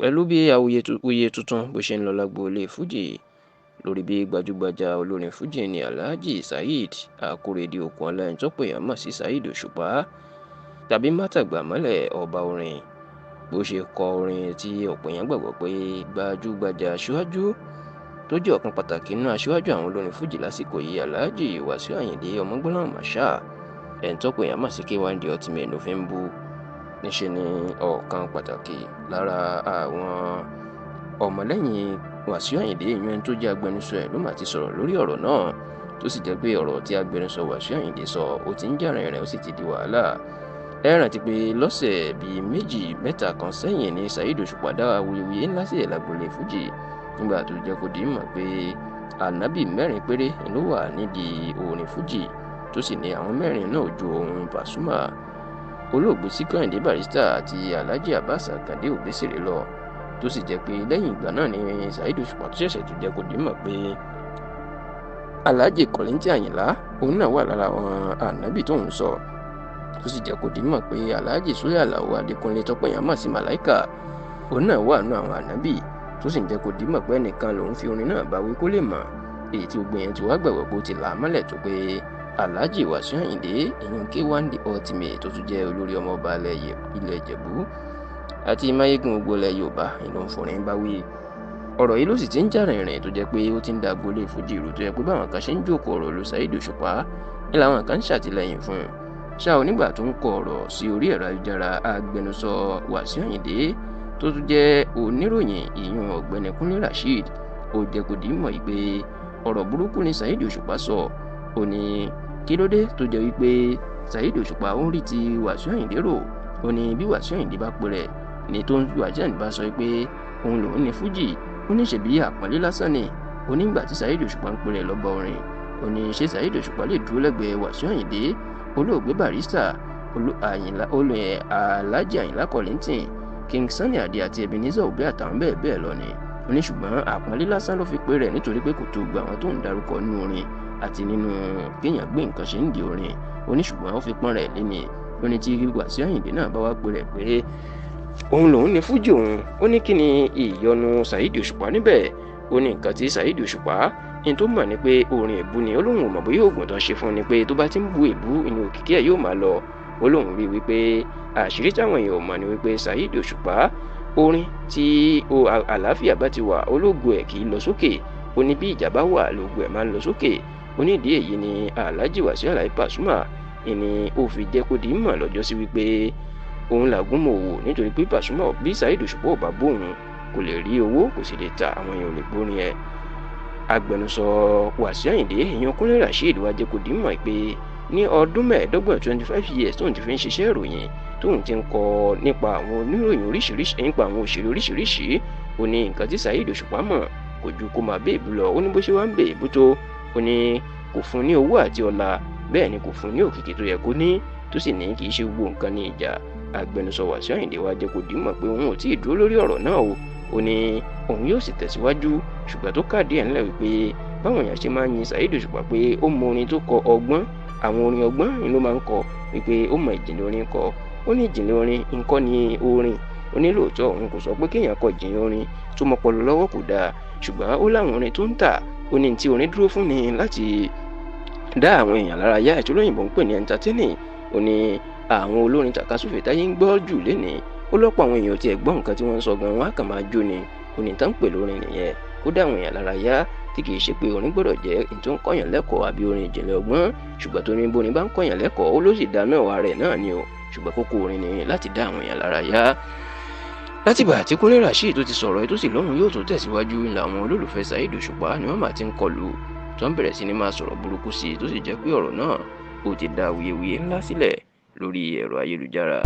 pẹ̀lú bí awuyewuye tuntun bó ṣe ń lọ lágboolé fújì lórí bí gbajúgbajà olórin fújì ní Alhaji Saheed Akorede Okunola ẹni tó pè yàn mọ̀ sí Saheed Òṣùpá tàbí Mátàgbà mọ́lẹ̀ ọba orin bó ṣe kọ orin tí ọ̀pọ̀ èèyàn gbàgbọ́ pé gbajúgbajà aṣíwájú tó jẹ́ ọ̀kan pàtàkì nínú aṣíwájú àwọn olórin fújì lásìkò yìí Alhaji Wasiu Ayinde Ọmọgbọ́láhàn Marshal ẹni tó pè yàn mọ̀ sí K1 The Ultimate ló fi ń bú níṣe ni ọ̀kan pàtàkì lára àwọn ọmọlẹ́yìn Wasiu Ayinde ìyẹn tó jẹ́ agbẹnusọ ẹ̀ ló mà ti sọ̀rọ̀ lórí ọ̀rọ̀ náà tó sì jẹ́ pé ọ̀rọ̀ tí agbẹnusọ Wasiu Ayinde sọ ó ti ń jà rìnrìn ó sì ti di wàhálà. Ẹ rántí pé lọ́sẹ̀ bíi méjì mẹ́ta kan sẹ́yìn ni Saheed Òṣùpá dá awuyewuye ńlá sílẹ̀ lágboolé fújì nígbà tó jẹ́ kó di mọ̀ pé ànábì mẹ́rin péré ló wà nídìí orin fújì tó sì ní àwọn mẹ́rin náà ju ohun Pasuma, olóògbé Síkírù Àyìndé Barrister àti Alhaji Abbas Akande Obesere lọ tó sì jẹ́ pé lẹ́yìn ìgbà náà ni Saheed Òṣùpá tó ṣẹ̀ṣẹ̀ tó jẹ́ kó di mọ̀ pé Alhaji Kollington Àyìnlá òun náà wà lára àwọn ànábì tóun sọ tó sì jẹ́ kó di mọ̀ pé Alhaji Sule Alao Adékúnlé tọ́pọ̀ èèyàn mọ̀ sí Màláíkà òun náà wà nínú àwọn ànábì tó sì jẹ́ kó di mọ̀ pé ẹnìkan lòun fi orin náà bá wí kó lè mọ̀ èyí tí gbogbo yẹn ti wá gbàgbọ́ pé ó ti là á mọ́lẹ̀ tó pé Alhaji Wasiu Ayinde ìyẹn K1 The Ultimate tó tún jẹ́ olórí ọmọọba ilẹ̀ Ìjẹ̀bú àti máyégún gbogbo ilẹ̀ Yorùbá ìlú forin bá wí. Ọ̀rọ̀ yìí ló sì ti ń jà rìnrìn tó jẹ́ pé ó ti ń da agboolé fújì rú tó jẹ́ pé báwọn kan ṣe ń jókòó ọ̀rọ̀ lu Saheed Òṣùpá ní làwọn kan ń ṣàtìlẹ́yìn fún un. Ṣá o nígbà tó ń kọ ọ̀rọ̀ sí orí ẹ̀rọ ayélujára agbẹnusọ Wasiu Ayinde tó tún jẹ́ oníròyìn ìyún ọ̀gbẹ́ni Kúnlé Rasheed ó jẹ́ kó di mọ̀ pé ọ̀rọ̀ burúkú ni Saheed Òṣùpá sọ ó ní kí ló dé tó jẹ́ wípé Saheed Òṣùpá ó ń rí ti Wasiu Ayinde rò ó ní bí Wasiu Ayinde bá pè rẹ̀ ní tó ń Wasiu Ayinde bá sọ pé òun lòun ní fújì ó ní ṣèbí àpọ́nlé lásán ni ó nígbà tí Saheed Òṣùpá ń pè rẹ̀ lọ́ba orin ó ní ṣé Saheed Òṣùpá lè dúró lẹ́gbẹ̀ẹ́ Wasiu Ayinde olóògbé Barrister Alhaji Àyìnlá Kollington King Sunny Adé àti Ebenezer Obey àtàwọn bẹ́ẹ̀ bẹ́ẹ̀ lọ ni ó ní ṣùgbọ́n àpọ́nlé lásán ló fi pè rẹ̀ nítorí pé kò tó gba àwọn tó ń darúkọ nínú orin àti nínú kéèyàn gbé nǹkan ṣe ń di orin ó ní ṣùgbọ́n ó fi pọ́n rẹ̀ léni ó ní tí Wasiu Ayinde náà bá wá pè rẹ̀ pé òun lòun ní fújì òun ó ní kí ni ìyọnu Saheed Òṣùpá níbẹ̀ ó ní nǹkan tí Saheed Òṣùpá ní tó mọ̀ ní pé orin èbú ni ó lóun ò mọ̀ bóyá oògùn tó ń ṣe fún ni pé tó bá ti ń bu èbú inú òkìkí ẹ̀ yóò máa lọ ó lóun rí wípé àṣírí táwọn èèyàn ò mọ̀ ni wípé Saheed Òṣùpá orin tí àlàáfíà bá ti wà ológun ẹ̀ kì í lọ sókè ó ní bí ìjà bá wà lógun ẹ̀ máa ń lọ sókè ó ní ìdí èyí ni Alhaji Wasiu Alabi Pasuma ìní ó fi jẹ́ kó di mọ̀ lọ́jọ́ sí wípé òun làgún mọ̀ wò nítorí pé Pasuma bí Saheed Òṣùpá ò bá bóun kò lè rí owó kò sì lè ta àwọn èèyàn ò lè gbórin ẹ̀. Agbẹnusọ Wasiu Ayinde èèyàn Kúnlé Rasheed wá jẹ́ kó di mọ̀ pé ní ọdún mẹ́ẹ̀ẹ́dọ́gbọ̀n 25 years tóun ti fi ń ṣiṣẹ́ ìròyìn tóun ti ń kọ nípa àwọn oníròyìn oríṣiríṣi nípa àwọn òṣèré oríṣiríṣi ó ní nǹkan tí Saheed Òṣùpá mọ̀ kò ju kó máa bèèbù lọ ó ní bó ṣe wá ń bèèbù tó ó ní kò fún ní owó àti ọlá bẹ́ẹ̀ ni kò fún ní òkìkí tó yẹ kó ní tó sì ní kì í ṣe gbogbo nǹkan ní ìjà. Agbẹnusọ Wasiu Ayinde wá jẹ́ kó di mọ̀ pé òun ò tí ì dúró lórí ọ̀rọ̀ náà ó ní òun yóò sì tẹ̀síwájú ṣùgbọ́n tó kàdé ẹ̀ ńlẹ̀ wípé báwọn èèyàn ṣe máa ń yin Saheed Òṣùpá pé ó mọ orin tó kọ ọgbọ́n àwọn orin ọgbọ́n ni ló máa ń kọ wípé ó mọ ìjìnlẹ̀ orin kọ ó ní ìjìnlẹ̀ orin nǹkan ni orin ó ní lóòótọ́ òun kò sọ pé kéèyàn kọ ìjìnlẹ̀ orin tó mọ pọlọ lọ́wọ́ kò dáa ṣùgbọ́n ó láwọn orin tó ń tà ó ní tí orin dúró fún ni láti dá àwọn èèyàn lára yá ètò olóyìnbó ń pè ní entertaining ó ní àwọn olórin tàkasúfè táyé ń gbọ́ jù lénìí ó lọ́pọ̀ àwọn èèyàn tí ẹ̀ gbọ́ nǹkan tí wọ́n ń sọ gan wọn á kàn máa jó ni ó ní tán ń pè lórin nìyẹn ó dá àwọn èèyàn lára yá tí kì í ṣe pé orin gbọ́dọ̀ jẹ́ èyí tó ń kọ́yàn lẹ́kọ̀ọ́ àbí orin ìjìnlẹ̀ ọgbọ́n ṣùgbọ́n tó ní bóni bá ń kọ́yàn lẹ́kọ̀ọ́ ó ló sì dá mẹ́wàá rẹ̀ náà ni o ṣùgbọ́n kókó orin ni láti dá àwọn èèyàn lára yá. Látìgbà tí Kúnlé Rasheed tó ti sọ̀rọ̀ tó sì lóhùn yóò tó tẹ̀síwájú làwọn olólùfẹ́ Saheed Òṣùpá ni wọ́n máa ti ń kọlù tó ń bẹ̀rẹ̀ sí ní máa sọ̀rọ̀ burúkú sí i tó sì jẹ́ pé ọ̀rọ̀ náà ó ti dá awuyewuye ńlá sílẹ̀ lórí ẹ̀rọ ayélujára.